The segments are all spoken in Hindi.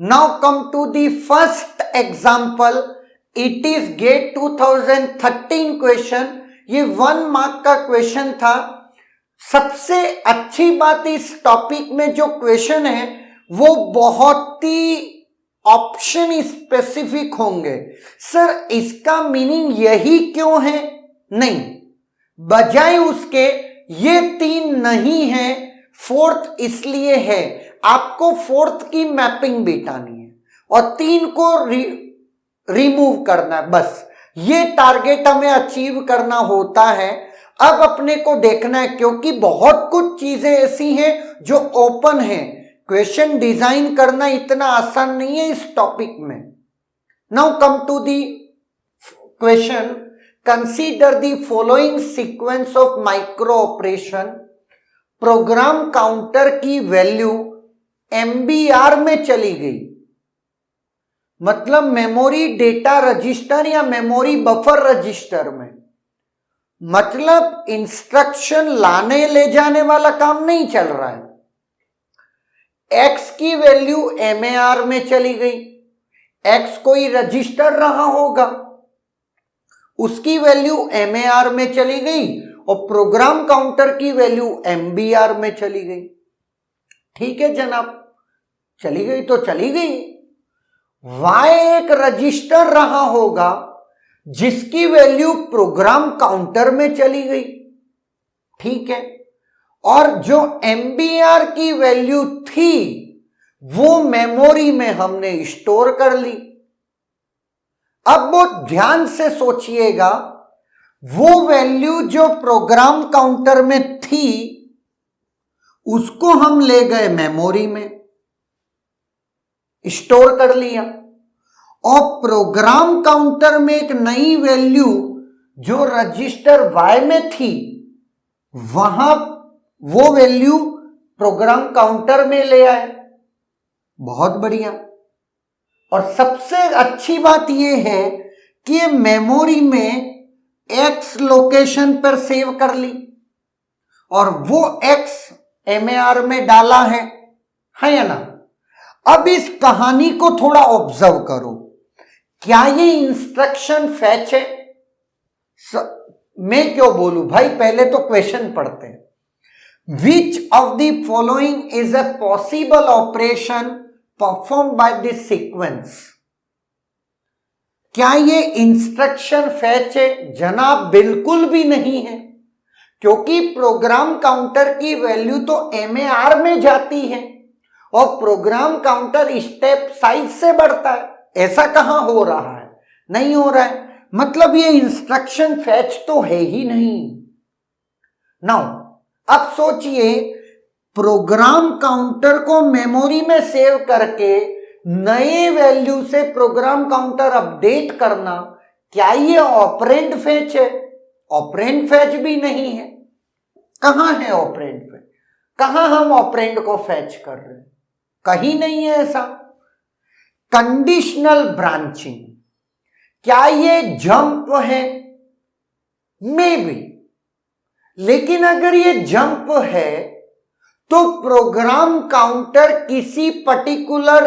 Now come to the first example. It is GATE 2013 question. ये 1 मार्क का क्वेश्चन था. सबसे अच्छी बात इस टॉपिक में जो क्वेश्चन है वो बहुत ही ऑप्शन स्पेसिफिक होंगे. सर इसका मीनिंग यही क्यों है? नहीं, बजाय उसके ये 3 नहीं है, 4th इसलिए है. आपको 4th की मैपिंग बिठानी है और 3 को रिमूव करना है. बस ये टारगेट हमें अचीव करना होता है. अब अपने को देखना है क्योंकि बहुत कुछ चीजें ऐसी हैं जो ओपन है. क्वेश्चन डिजाइन करना इतना आसान नहीं है इस टॉपिक में. Now come to the question. Consider the following sequence of micro operation. Program counter की वैल्यू MBR में चली गई, मतलब मेमोरी डेटा रजिस्टर या मेमोरी बफर रजिस्टर में. मतलब इंस्ट्रक्शन लाने ले जाने वाला काम नहीं चल रहा है. X की वैल्यू MAR में चली गई. X कोई रजिस्टर रहा होगा, उसकी वैल्यू MAR में चली गई और प्रोग्राम काउंटर की वैल्यू MBR में चली गई. ठीक है जनाब, चली गई तो चली गई. Y एक रजिस्टर रहा होगा जिसकी वैल्यू प्रोग्राम काउंटर में चली गई. ठीक है, और जो MBR की वैल्यू थी वो मेमोरी में हमने स्टोर कर ली. अब वो ध्यान से सोचिएगा, वो वैल्यू जो प्रोग्राम काउंटर में थी उसको हम ले गए मेमोरी में, स्टोर कर लिया, और प्रोग्राम काउंटर में एक नई वैल्यू जो रजिस्टर Y में थी वहां वो वैल्यू प्रोग्राम काउंटर में ले आए. बहुत बढ़िया. और सबसे अच्छी बात यह है कि ये मेमोरी में X लोकेशन पर सेव कर ली और वो X MAR में डाला है या ना. अब इस कहानी को थोड़ा ऑब्जर्व करो. क्या ये इंस्ट्रक्शन फैच है? मैं क्यों बोलूं भाई, पहले तो क्वेश्चन पढ़ते हैं. Which of the following is a possible operation performed by this sequence? क्या ये इंस्ट्रक्शन फैच है? जनाब बिल्कुल भी नहीं है, क्योंकि प्रोग्राम काउंटर की वैल्यू तो MAR में जाती है और प्रोग्राम काउंटर स्टेप साइज से बढ़ता है. ऐसा कहां हो रहा है? नहीं हो रहा है. मतलब ये इंस्ट्रक्शन फैच तो है ही नहीं. नाउ अब सोचिए, प्रोग्राम काउंटर को मेमोरी में सेव करके नए वैल्यू से प्रोग्राम काउंटर अपडेट करना, क्या ये ऑपरेंड फैच है? ऑपरेंड फैच भी नहीं है. कहां है ऑपरेंड फैच? कहां हम ऑपरेंड को फैच कर रहे हैं? कहीं नहीं है ऐसा. कंडीशनल ब्रांचिंग, क्या ये जंप है? May be. लेकिन अगर ये जंप है तो प्रोग्राम काउंटर किसी पर्टिकुलर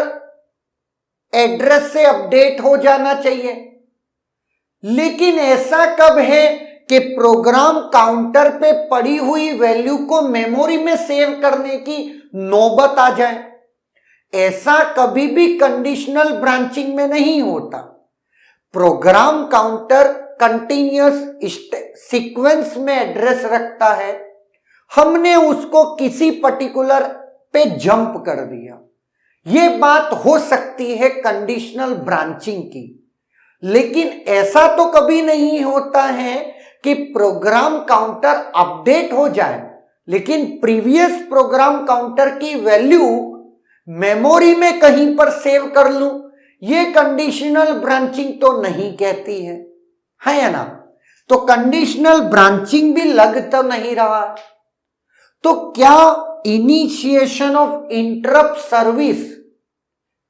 एड्रेस से अपडेट हो जाना चाहिए. लेकिन ऐसा कब है कि प्रोग्राम काउंटर पे पड़ी हुई वैल्यू को मेमोरी में सेव करने की नौबत आ जाए? ऐसा कभी भी कंडीशनल ब्रांचिंग में नहीं होता. प्रोग्राम काउंटर कंटीन्यूअस सीक्वेंस में एड्रेस रखता है, हमने उसको किसी पर्टिकुलर पे जंप कर दिया. ये बात हो सकती है कंडीशनल ब्रांचिंग की. लेकिन ऐसा तो कभी नहीं होता है कि प्रोग्राम काउंटर अपडेट हो जाए लेकिन प्रीवियस प्रोग्राम काउंटर की वैल्यू मेमोरी में कहीं पर सेव कर लूं. ये कंडीशनल ब्रांचिंग तो नहीं कहती है या ना. तो कंडीशनल ब्रांचिंग भी लग तो नहीं रहा. तो क्या इनिशिएशन ऑफ इंटरप्ट सर्विस,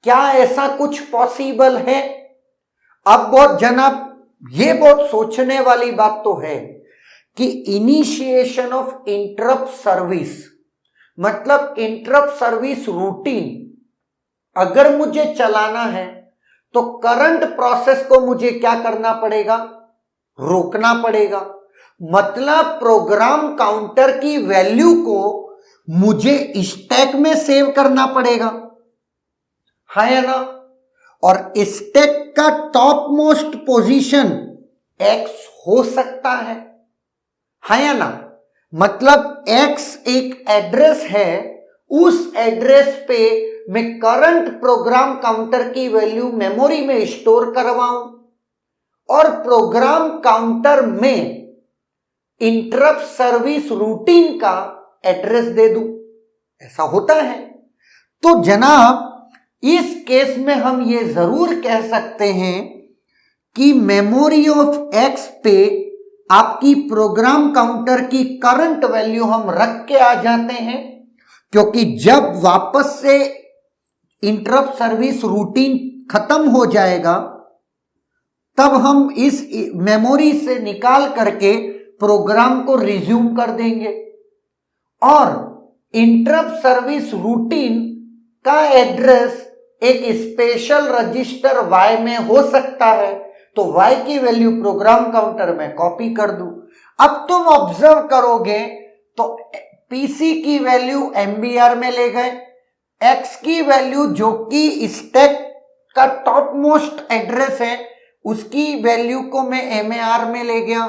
क्या ऐसा कुछ पॉसिबल है? अब बहुत जनाब ये बहुत सोचने वाली बात तो है कि इनिशिएशन ऑफ इंटरप्ट सर्विस मतलब इंटरप्ट सर्विस रूटीन अगर मुझे चलाना है तो करंट प्रोसेस को मुझे क्या करना पड़ेगा, रोकना पड़ेगा। मतलब प्रोग्राम काउंटर की वैल्यू को मुझे स्टैक में सेव करना पड़ेगा, है या ना। और स्टैक का टॉप मोस्ट पोजीशन एक्स हो सकता है या ना। मतलब एक्स एक एड्रेस है, उस एड्रेस पे मैं करंट प्रोग्राम काउंटर की वैल्यू मेमोरी में स्टोर करवाऊं और प्रोग्राम काउंटर में इंटरप्ट सर्विस रूटीन का एड्रेस दे दूं, ऐसा होता है। तो जनाब इस केस में हम ये जरूर कह सकते हैं कि मेमोरी ऑफ एक्स पे आपकी प्रोग्राम काउंटर की करंट वैल्यू हम रख के आ जाते हैं, क्योंकि जब वापस से इंटरप्ट सर्विस रूटीन खत्म हो जाएगा तब हम इस मेमोरी से निकाल करके प्रोग्राम को रिज्यूम कर देंगे। और इंटरप्ट सर्विस रूटीन का एड्रेस एक स्पेशल रजिस्टर Y में हो सकता है, तो Y की वैल्यू प्रोग्राम काउंटर में कॉपी कर दूं। अब तुम ऑब्जर्व करोगे तो PC की वैल्यू MBR में ले गए, X की वैल्यू जो कि स्टैक का टॉप मोस्ट एड्रेस है उसकी वैल्यू को मैं MAR में ले गया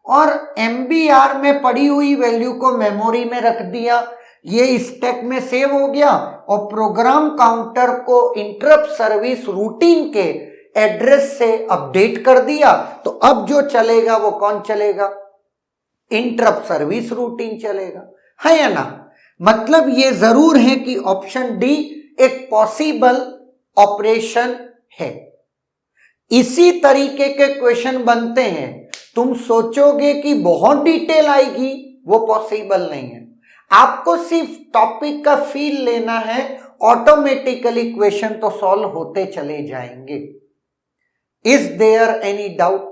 और MBR में पड़ी हुई वैल्यू को मेमोरी में रख दिया, ये स्टैक में सेव हो गया और प्रोग्राम काउंटर को इंटरप्ट सर्विस रूटीन के एड्रेस से अपडेट कर दिया। तो अब जो चलेगा वो कौन चलेगा, इंटरप्ट सर्विस रूटीन चलेगा, है या ना। मतलब ये जरूर है कि ऑप्शन डी एक पॉसिबल ऑपरेशन है। इसी तरीके के क्वेश्चन बनते हैं, तुम सोचोगे कि बहुत डिटेल आएगी, वो पॉसिबल नहीं है। आपको सिर्फ टॉपिक का फील लेना है, ऑटोमेटिकली क्वेश्चन तो सॉल्व होते चले जाएंगे। Is there any doubt?